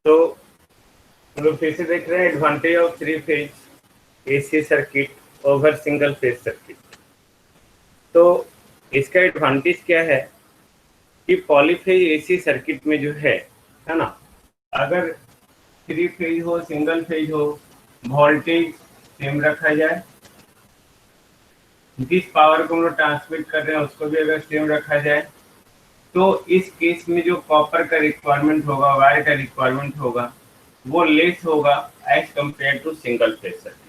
तो हम लोग फिर से देख रहे हैं advantage of three phase AC circuit over single phase circuit. तो इसका एडवांटेज क्या है कि पॉलीफेज एसी सर्किट में जो है ना, अगर थ्री फेज हो सिंगल फेज हो, वोल्टेज सेम रखा जाए, जिस पावर को हम लोग ट्रांसमिट कर रहे हैं उसको भी अगर सेम रखा जाए, तो इस केस में जो कॉपर का रिक्वायरमेंट होगा, वायर का रिक्वायरमेंट होगा, वो लेस होगा as compare to single phase circuit.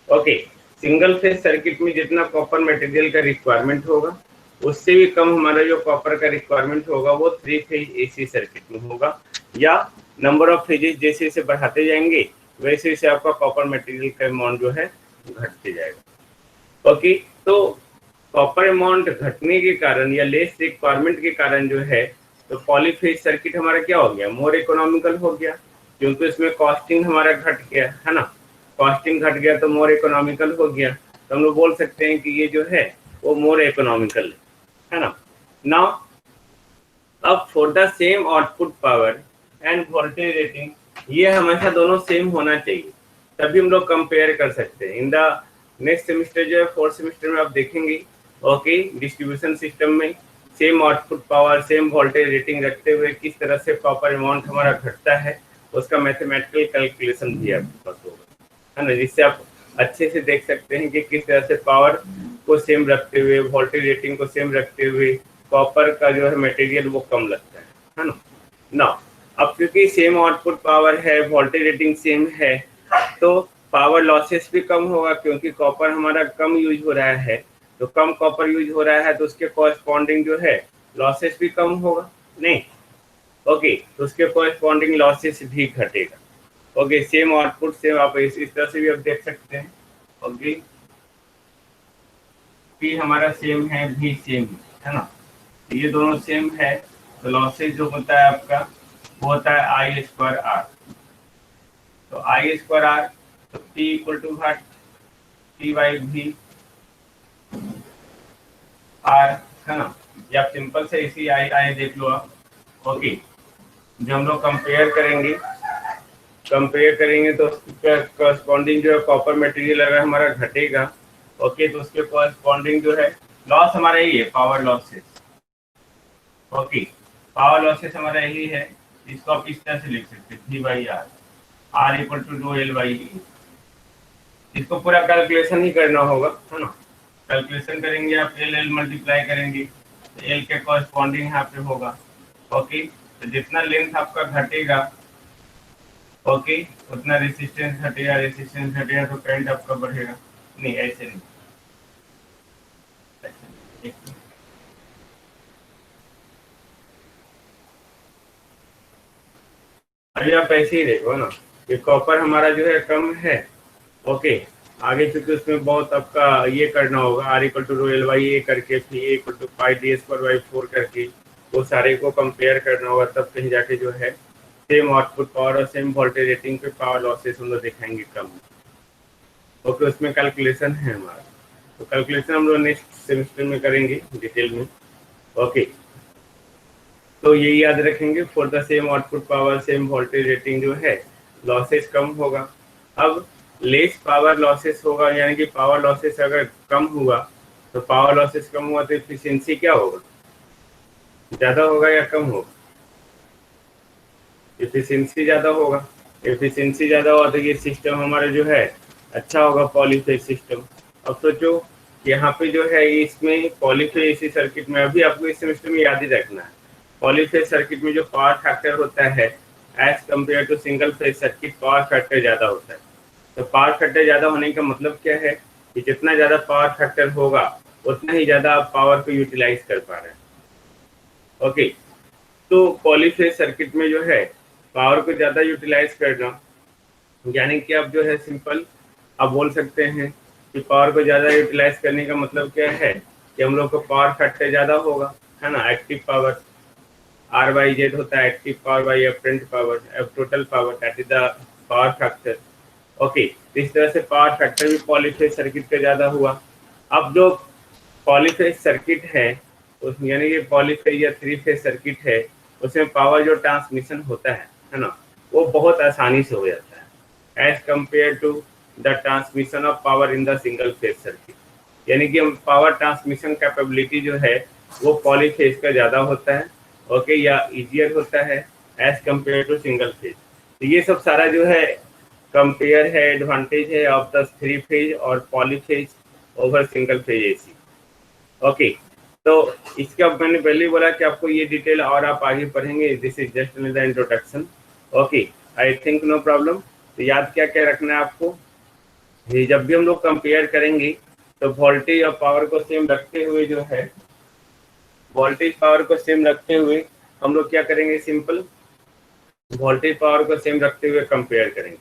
Okay, single phase circuit में जितना कॉपर मटेरियल का रिक्वायरमेंट होगा उससे भी कम हमारा जो कॉपर का रिक्वायरमेंट होगा वो थ्री फेज एसी सर्किट में होगा, या नंबर ऑफ फेजेस जैसे जैसे बढ़ाते जाएंगे वैसे वैसे आपका कॉपर मटेरियल का अमाउंट जो है घटते जाएगा। ओके, तो कॉपर अमाउंट घटने के कारण या लेस रिक्वायरमेंट के कारण जो है, तो पॉलीफेज सर्किट हमारा क्या हो गया, मोर इकोनॉमिकल हो गया, क्योंकि उसमें कॉस्टिंग हमारा घट गया है ना। कॉस्टिंग घट गया तो मोर इकोनॉमिकल हो गया, तो हम लोग बोल सकते हैं कि ये जो है वो मोर इकोनॉमिकल है ना। नाउ अब for the same output power end voltage rating, ये हमेशा दोनों सेम होना चाहिए, तभी हम लोग कंपेयर कर सकते हैं। इन द नेक्स्ट सेमेस्टर जो है फोर्थ सेमेस्टर में आप देखेंगे, ओके, डिस्ट्रीब्यूशन सिस्टम में same output power same voltage rating रखते हुए किस तरह से कॉपर अमाउंट हमारा घटता है, उसका मैथमेटिकल कैलकुलेशन भी आपके पास होगा, है ना, जिससे आप अच्छे से देख सकते हैं कि किस तरह से पावर को सेम रखते हुए, वोल्टेज रेटिंग को सेम रखते हुए कॉपर का जो है मटेरियल वो कम लगता है ना। ना अब क्योंकि सेम आउटपुट पावर है, वोल्टेज रेटिंग सेम है, तो पावर लॉसेस भी कम होगा, क्योंकि कॉपर हमारा कम यूज हो रहा है, तो कम कॉपर यूज हो रहा है तो उसके कॉरेस्पॉन्डिंग जो है लॉसेस भी कम होगा, नहीं, ओके, तो उसके कॉरेस्पॉन्डिंग लॉसेस भी घटेगा। ओके, सेम आउटपुट सेम, आप इस तरह से भी आप देख सकते हैं। ओके, पी हमारा सेम है, भी सेम है ना, ये दोनों सेम है, तो लॉसेज जो होता है आपका वो होता है आई स्क्वायर आर। तो आई स्क्वायर आर, तो T equal to what, T by भी आर, है ना। या आप सिंपल से इसी आई आई देख लो आप। ओके, जब हम लोग कंपेयर करेंगे तो उसका कॉरस्पॉन्डिंग जो है कॉपर मटेरियल अगर हमारा घटेगा, ओके, तो उसके कॉरस्पॉन्डिंग जो है लॉस हमारा यही है, power losses. Okay, power losses हमारा यही है, इसको आप इस तरह से लिख सकते हैं, D by R, R equal to rho L by E. इसको पूरा कैलकुलेशन ही करना होगा, है ना। कैलकुलेशन करेंगे आप, एल एल मल्टीप्लाई करेंगे, तो एल के कॉरस्पॉन्डिंग यहाँ पे होगा। ओके, तो जितना लेंथ आपका घटेगा, ओके, उतना रेसिस्टेंस घटेगा तो करंट आपका बढ़ेगा। नहीं, ऐसे नहीं, अभी आप ऐसे ही देखो ना, कि कॉपर हमारा जो है कम है, ओके, आगे चूंकि उसमें बहुत आपका ये करना होगा, R equal to rho L by A करके, फिर A equal to pi D square by 4 करके वो सारे को कंपेयर करना होगा, तब कहीं जाके जो है सेम आउटपुट पावर और सेम वोल्टेज रेटिंग पे पावर लॉसेस हम लोग दिखाएंगे कम। ओके, उसमें कैलकुलेशन है हमारा, तो कैलकुलेशन हम लोग नेक्स्ट सेमेस्टर में करेंगे डिटेल में। ओके, तो ये याद रखेंगे, for the same output power same voltage rating जो है लॉसेस कम होगा। अब लेस पावर लॉसेस होगा, यानी कि पावर लॉसेस अगर कम हुआ, तो पावर लॉसेस कम हुआ तो एफिशिएंसी क्या होगा, ज्यादा होगा या कम होगा, एफिशिएंसी ज्यादा होगा। एफिशिएंसी ज्यादा हुआ तो ये सिस्टम हमारा जो है अच्छा होगा, पॉलीफेज सिस्टम। अब सोचो, यहाँ पे जो है इसमें पॉलीफेज इसी सर्किट में, अभी आपको इस सेमेस्टर में याद ही रखना है, पॉलीफेज सर्किट में जो पावर फैक्टर होता है as compare to single phase circuit, power factor ज्यादा होता है। तो पावर फैक्टर ज्यादा होने का मतलब क्या है, कि जितना ज्यादा पावर फैक्टर होगा उतना ही ज्यादा आप पावर को यूटिलाइज कर पा रहे हैं। ओके, तो पॉलीफेज सर्किट में जो है पावर को ज्यादा यूटिलाइज करना, यानी कि आप जो है सिंपल आप बोल सकते हैं कि पावर को ज्यादा यूटिलाइज करने का मतलब क्या है, कि हम लोग को पावर फैक्टर ज्यादा होगा, है ना। Active power R by Z होता है active power by apparent power, F total power, that is the power factor. Okay, तो इस तरह से पावर फैक्टर भी पॉलीफेज सर्किट का ज्यादा हुआ। अब जो पॉलीफेज सर्किट है यानी कि पॉलीफेज या थ्री फेज सर्किट है, उसमें पावर जो ट्रांसमिशन होता है ना, वो बहुत आसानी से हो जाता है as compare to the transmission of power in the single phase circuit. यानी कि हम पावर ट्रांसमिशन कैपेबिलिटी जो है वो पॉलीफेज का ज़्यादा होता है, ओके, या इजियर होता है as compare to single phase. तो ये सब सारा जो है कंपेयर है, एडवांटेज है ऑफ द थ्री फेज और polyphase over single phase AC. Okay, तो इसका मैंने पहले ही बोला कि आपको ये डिटेल और आप आगे पढ़ेंगे, this is just the introduction. Okay, I think no problem. तो याद क्या क्या रखना है आपको, ये जब भी हम लोग कंपेयर करेंगे तो वोल्टेज और पावर को सेम रखते हुए जो है, वोल्टेज पावर को सेम रखते हुए हम लोग क्या करेंगे, सिंपल वोल्टेज पावर को सेम रखते हुए कंपेयर करेंगे।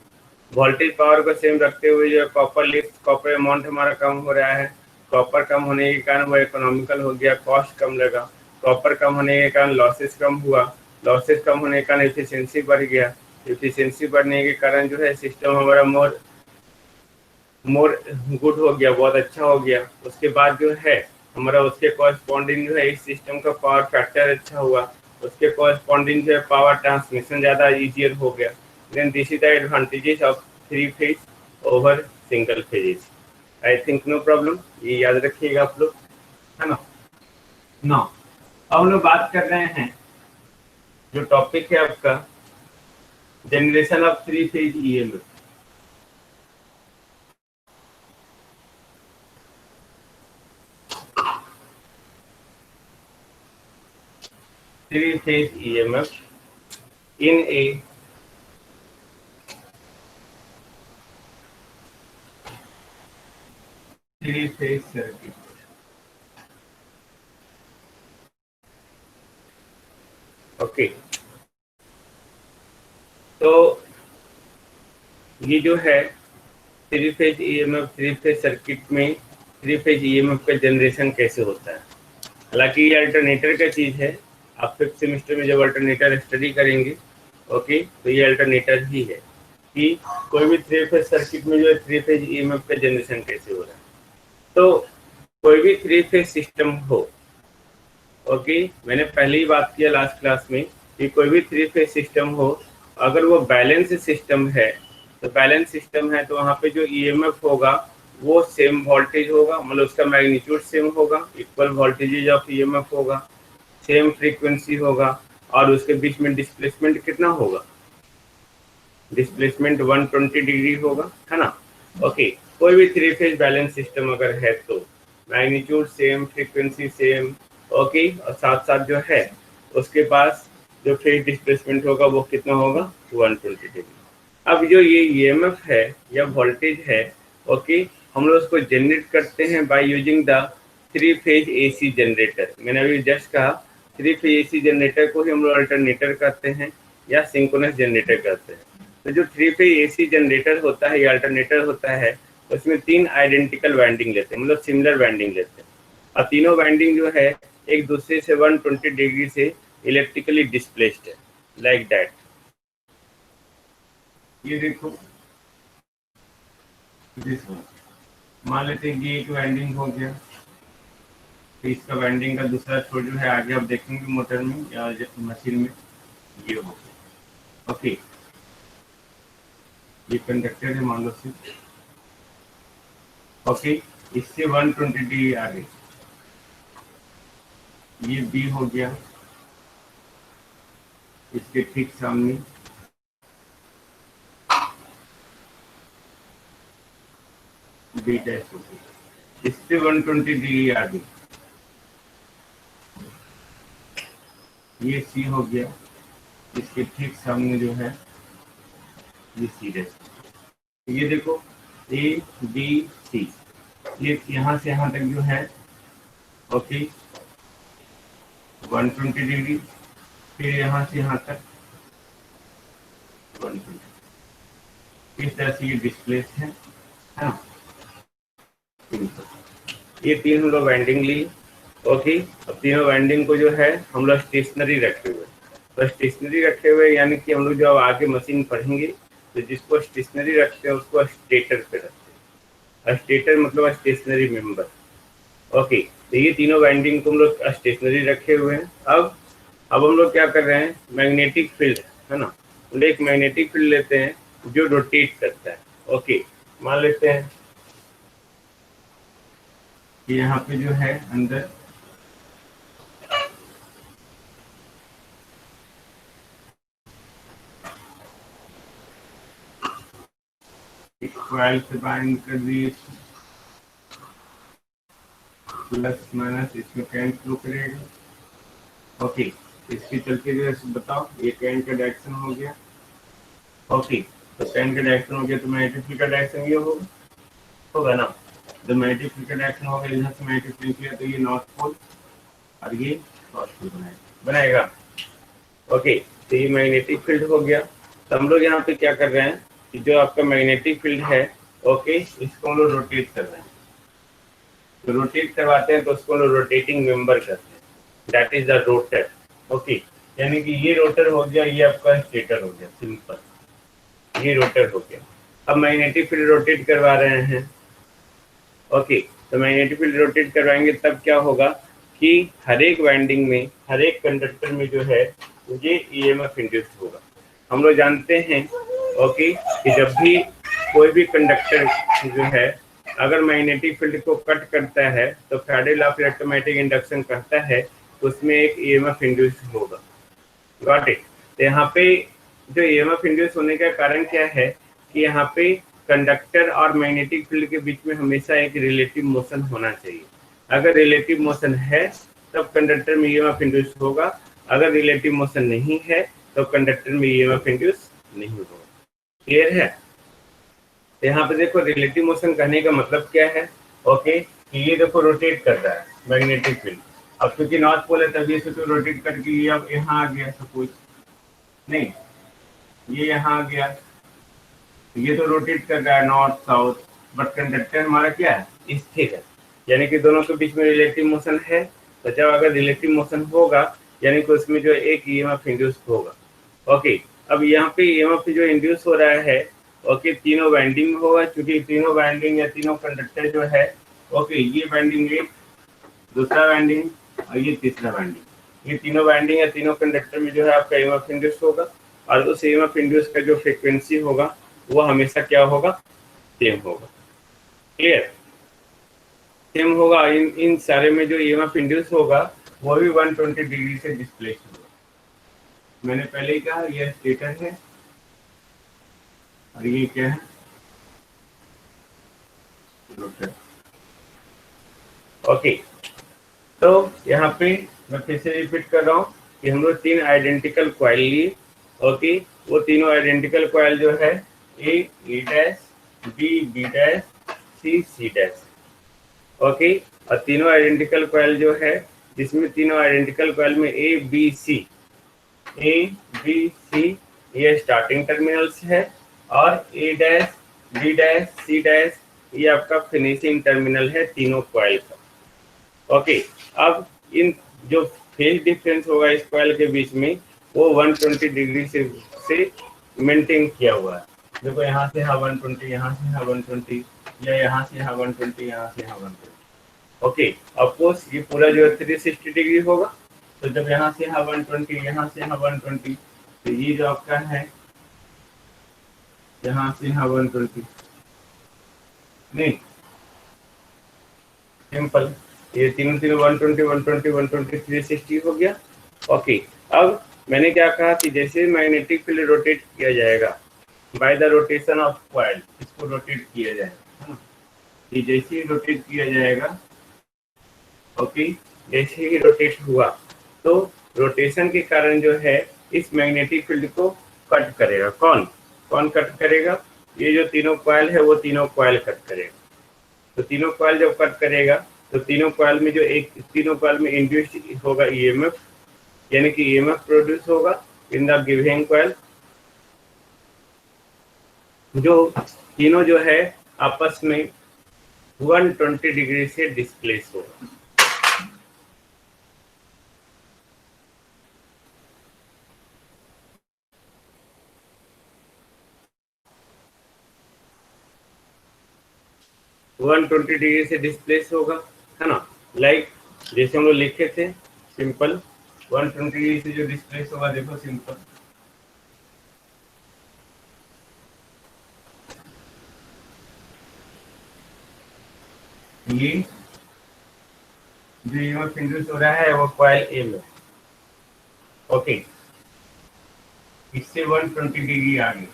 वोल्टेज पावर को सेम रखते हुए जो कॉपर लिस्ट, कॉपर अमाउंट हमारा कम हो रहा है, कॉपर कम होने के कारण वो इकोनॉमिकल हो गया, कॉस्ट कम लगा। कॉपर कम होने के कारण लॉसेस कम हुआ, लॉसेस कम होने के कारण एफिशिएंसी बढ़ गया, एफिशिएंसी बढ़ने के कारण जो है सिस्टम हमारा मोर गुड हो गया, बहुत अच्छा हो गया। उसके बाद जो है हमारा उसके कॉरस्पॉन्डिंग जो है इस सिस्टम का पावर फैक्टर अच्छा हुआ, उसके कॉरस्पॉन्डिंग जो है पावर ट्रांसमिशन ज़्यादा ईजियर हो गया। Then this is the advantages of three phase over single phase. I think no problem, ये याद रखिएगा आप लोग, है ना। नो, अब हम लोग बात कर रहे हैं, जो टॉपिक है आपका generation of three phase EMF. Three-phase EMF in a three-phase circuit. Okay, तो ये जो है three phase EMF, three phase circuit में थ्री फेज ईएमएफ का जनरेशन कैसे होता है। हालांकि ये अल्टरनेटर का चीज़ है, आप फिफ्थ सेमेस्टर में जब अल्टरनेटर स्टडी करेंगे, ओके, तो ये अल्टरनेटर ही है कि कोई भी थ्री फेज सर्किट में जो है थ्री फेज ईएमएफ का जनरेशन कैसे हो रहा है। तो कोई भी थ्री फेज सिस्टम हो, ओके, मैंने पहले ही बात किया लास्ट क्लास में कि कोई भी थ्री फेज सिस्टम हो, अगर वो बैलेंस सिस्टम है, तो बैलेंस सिस्टम है तो वहाँ पे जो ईएमएफ होगा वो सेम वोल्टेज होगा, मतलब उसका मैग्नीट्यूड सेम होगा, इक्वल वोल्टेज ऑफ ईएमएफ होगा, सेम फ्रीक्वेंसी होगा, और उसके बीच में डिस्प्लेसमेंट कितना होगा, डिस्प्लेसमेंट 120 डिग्री होगा, है ना। ओके, कोई भी थ्री फेज बैलेंस सिस्टम अगर है तो magnitude same, frequency same, okay, और साथ साथ जो है उसके पास जो फेज डिस्प्लेसमेंट होगा वो कितना होगा, 120 डिग्री। अब जो ये ईएमएफ है या वोल्टेज है, ओके, हम लोग उसको जनरेट करते हैं by using the three phase AC generator. मैंने अभी जस्ट कहा थ्री फेज एसी जनरेटर को ही हम लोग अल्टरनेटर कहते हैं या सिंक्रोनस जनरेटर कहते हैं। तो जो थ्री फेज एसी जनरेटर होता है या अल्टरनेटर होता है, उसमें तीन आइडेंटिकल वाइंडिंग लेते हैं, मतलब सिमिलर वाइंडिंग लेते हैं, और तीनों वाइंडिंग जो है एक दूसरे से 120 डिग्री से इलेक्ट्रिकली डिस्प्लेस्ड है, लाइक दैट। ये देखो, मान लेते हैं कि एक वाइंडिंग हो गया, तो इसका वाइंडिंग का दूसरा छोर जो है आगे आप देखेंगे मोटर में या मशीन में, ये हो गया। ओके, ये कंडक्टर है मान लो से, ओके, इससे 120 डिग्री आगे ये बी हो गया, इसके ठीक सामने बी डैश हो गया, इससे 120 डिग्री आगे ये सी हो गया, इसके ठीक सामने जो है ये सी डैश। ये देखो ए बी सी, ये यहाँ से यहाँ तक जो है, ओके, 120 डिग्री, फिर यहाँ से यहाँ तक 120। इस तरह से ये डिस्प्लेस है ना। ये तीन हम लोग वाइंडिंग ली, ओके। अब तीनों वाइंडिंग को जो है हम लोग स्टेशनरी रखे हुए, तो स्टेशनरी रखे हुए यानी कि हम लोग जब आगे मशीन पढ़ेंगे तो जिसको स्टेशनरी रखते हैं उसको स्टेटर पे रखते हैं। स्टेटर मतलब स्टेशनरी मेंबर, ओके। तो ये तीनों वाइंडिंग को हम लोग स्टेशनरी रखे हुए हैं। अब हम लोग क्या कर रहे हैं, मैग्नेटिक फील्ड है ना, और एक मैग्नेटिक फील्ड लेते हैं जो रोटेट करता है। ओके, मान लेते हैं कि यहाँ पे जो है अंदर एक कॉइल से बाइंड कर दिए, प्लस माइनस इसमें करंट फ्लो करेगा। ओके, इसके चलते जो है बताओ ये करंट का डायरेक्शन हो गया। ओके, तो करंट का डायरेक्शन हो गया तो मैग्नेटिक फील्ड का डायरेक्शन ये होगा ना। जब मैग्नेटिक फील्ड का डायरेक्शन होगा, इधर से मैग्नेटिक फील्ड किया तो ये नॉर्थ पोल और ये साउथ पोल बनाएगा। ओके, तो ये मैग्नेटिक फील्ड हो गया। तो हम लोग यहाँ पे क्या कर रहे हैं कि जो आपका मैग्नेटिक फील्ड है, ओके, इसको हम लोग रोटेट कर रहे हैं। तो रोटेट करवाते हैं तो उसको हम लोग रोटेटिंग मेंबर करते हैं, that is the rotor. Okay, यानी कि ये रोटर हो गया, ये आपका स्टेटर हो गया, सिंपल, ये रोटर हो गया। अब मैग्नेटिक फील्ड रोटेट करवा रहे हैं। ओके, तो मैग्नेटिक फील्ड रोटेट करवाएंगे तब क्या होगा कि हर एक वाइंडिंग में, हर एक कंडक्टर में जो है ये ईएमएफ इंड्यूस्ड होगा। हम लोग जानते हैं ओके कि जब भी कोई भी कंडक्टर जो है अगर मैग्नेटिक फील्ड को कट करता है तो Faraday law of electromagnetic induction कहता है उसमें एक ईएमएफ इंड्यूस्ड होगा। Got it. तो यहाँ पे जो ईएमएफ इंड्यूस होने का कारण क्या है कि यहाँ पे कंडक्टर और मैग्नेटिक फील्ड के बीच में हमेशा एक रिलेटिव मोशन होना चाहिए। अगर रिलेटिव मोशन है तब कंडक्टर में ईएमएफ इंड्यूस होगा, अगर रिलेटिव मोशन नहीं है तो कंडक्टर में ईएमएफ इंड्यूस नहीं होगा। क्लियर है? यहाँ पे देखो रिलेटिव मोशन कहने का मतलब क्या है, ओके, कि ये देखो रोटेट कर रहा है मैग्नेटिक फील्ड। अब क्योंकि नॉर्थ पोल है तभी से तो रोटेट करके ये अब यहाँ आ गया, सपोज नहीं, ये यहाँ आ गया, ये तो रोटेट कर रहा है नॉर्थ साउथ, बट कंडक्टर हमारा क्या है, स्थिर है, यानी कि दोनों के बीच में रिलेटिव मोशन है। तो जब अगर रिलेटिव मोशन होगा यानी कि उसमें जो एक ईएमएफ इंड्यूस होगा। ओके, अब यहाँ पे ईएमएफ जो इंड्यूस हो रहा है, ओके, तीनों वाइंडिंग में होगा, क्योंकि तीनों वाइंडिंग या तीनों कंडक्टर जो है, ओके, ये वाइंडिंग एक, दूसरा वाइंडिंग और ये तीसरा वाइंडिंग, ये तीनों वाइंडिंग या तीनों कंडक्टर में जो है आपका ईएमएफ इंड्यूस होगा, और उस ईएमएफ इंड्यूस का जो फ्रीक्वेंसी होगा वो हमेशा क्या होगा, सेम होगा। क्लियर? सेम होगा। इन सारे में जो ईएमएफ इंड्यूस होगा वो भी 120 डिग्री से डिस्प्लेस होगा। मैंने पहले ही कहा यह स्टेटर है और ये क्या है, रोटर। ओके, तो यहाँ पे मैं फिर से रिपीट कर रहा हूँ कि हम लोग 3 आइडेंटिकल कॉइल लिए। ओके, वो तीनों आइडेंटिकल कॉइल जो है A dash, B dash, C dash. Okay, और तीनों आइडेंटिकल कॉइल जो है जिसमें तीनों आइडेंटिकल कॉइल में ए बी सी ये स्टार्टिंग टर्मिनल्स है, और A dash, B dash, C dash ये आपका फिनिशिंग टर्मिनल है तीनों कॉइल का। ओके, अब इन जो फेज डिफरेंस होगा इस कॉइल के बीच में वो 120 डिग्री से मेंटेन किया हुआ है। देखो यहाँ से यहाँ 120, यहाँ से यहाँ 120, या यहाँ से यहाँ 120, यहाँ से यहाँ 120। ओके, ऑफकोर्स ये पूरा जो है 360 डिग्री होगा। तो जब यहाँ से यहाँ 120, यहाँ से यहाँ 120, तो ये जो आपका है यहाँ से यहाँ 120, नहीं, सिंपल, ये तीनों 120 120 120 360 हो गया। ओके, अब मैंने क्या कहा कि जैसे मैग्नेटिक फील्ड रोटेट किया जाएगा by the rotation of coil, इसको रोटेट किया जाएगा, ये जैसे ही रोटेट किया जाएगा, ओके, जैसे ही रोटेट हुआ तो रोटेशन के कारण जो है इस मैग्नेटिक फील्ड को कट करेगा। कौन कट करेगा? ये जो तीनों कॉइल है वो तीनों कॉइल कट करेगा। तो तीनों कॉइल जब कट करेगा तो तीनों कॉइल में जो तीनों कॉइल में इंड्यूस्ड होगा ईएमएफ, यानी कि ईएमएफ प्रोड्यूस होगा इन द गिविंग कॉइल, जो तीनों जो है आपस में 120 डिग्री से डिस्प्लेस होगा। वन 120 डिग्री से डिस्प्लेस होगा, है ना, लाइक जैसे हम लोग लिखे थे सिंपल 120 डिग्री से जो डिस्प्लेस होगा, देखो सिंपल ये जो ईएमएफ इंड्यूस हो रहा है वो कॉइल ए में, ओके, इससे 120 डिग्री आगे।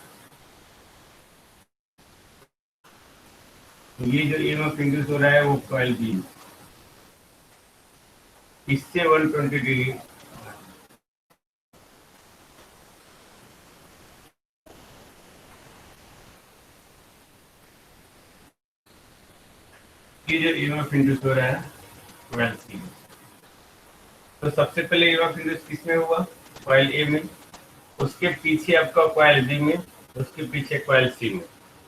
ये जो ईएमएफ इंड्यूस हो रहा है वो कॉइल बी में, इससे 120 डिग्री। ये जो ईएमएफ इंड्यूस हो रहा है कॉइल सी में, तो सबसे पहले ईएमएफ इंड्यूस किसमें हुआ? कॉइल ए में, उसके पीछे आपका कॉइल बी में, उसके पीछे कॉइल सी में।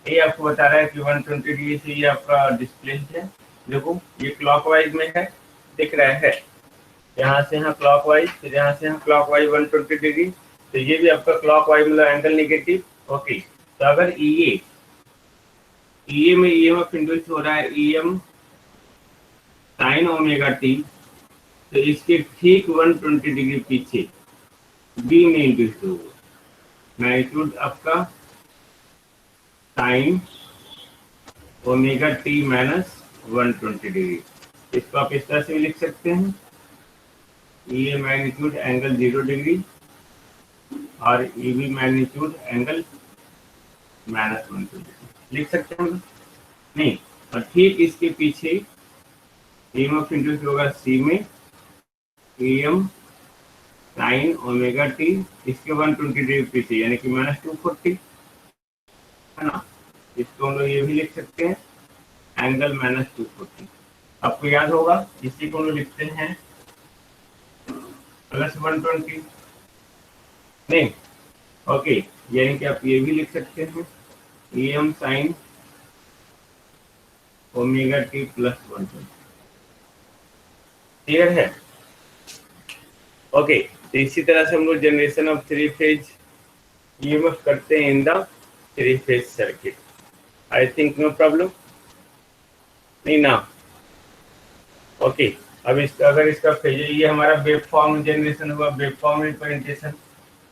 ये आपको बता रहा है कि 120 डिग्री से ये आपका डिस्प्लेसमेंट है। देखो ये क्लॉकवाइज में है, दिख रहा है, यहाँ से यहाँ क्लॉकवाइज, फिर यहाँ से यहाँ क्लॉकवाइज 120 डिग्री, तो ये भी आपका क्लॉकवाइज मतलब एंगल नेगेटिव, ओके। तो अगर ईए में ईएमएफ इंड्यूस हो रहा है ईएम साइन ओमेगा टी, तो इसके ठीक 120 डिग्री पीछे बी में इंड्यूस होगा मैग्नीट्यूड आपका sine omega T minus 120 degree. इसको आप इस तरह से भी लिख सकते हैं, ये मैग्नीट्यूड एंगल 0 डिग्री और ये भी मैग्नीट्यूड एंगल माइनस 120 लिख सकते हैं नहीं। और ठीक इसके पीछे ईएमएफ इंड्यूस होगा सी में ईएम साइन ओमेगा टी, इसके 120 डिग्री पीछे यानी कि माइनस 240 है ना। इसको हम लोग ये भी लिख सकते हैं एंगल माइनस 240। आपको याद होगा इसी को हम लोग लिखते हैं प्लस 120 नहीं, ओके, यानी कि आप ये भी लिख सकते हैं EM sine omega T plus 120। Clear है? ओके, तो इसी तरह से हम लोग जनरेशन ऑफ 3 फेज ईएमएफ करते हैं in the 3 phase circuit. I think no problem नहीं ना। ओके, अब इसका अगर इसका फेज, ये हमारा वेव फॉर्म जनरेशन हुआ, वेव फॉर्म रिप्रेजेंटेशन,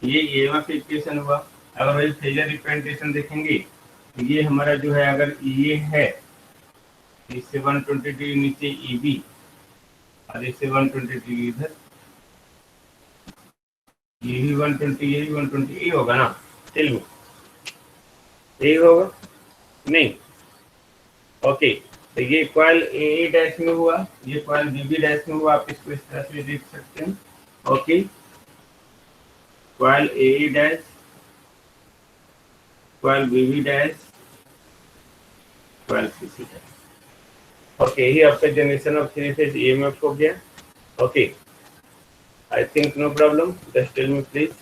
ये ईएमएफ इक्वेशन हुआ। अगर वही फेजर रिप्रेजेंटेशन देखेंगे, ये हमारा जो है अगर ये है इससे 120 डिग्री नीचे ईबी और इससे 120 डिग्री इधर, ये भी 120, ये भी 120, ये होगा ना, चलिए यही होगा नहीं, ओके। तो ये कॉइल ए डैश में हुआ, ये कॉइल बी डैश में हुआ, आप इसको इस तरह से देख सकते हैं, okay. Coil A dash, coil B dash, coil C dash, okay. ये आपका जनरेशन ऑफ 3 फेज ईएमएफ हो गया, okay. I think no problem, just tell me please.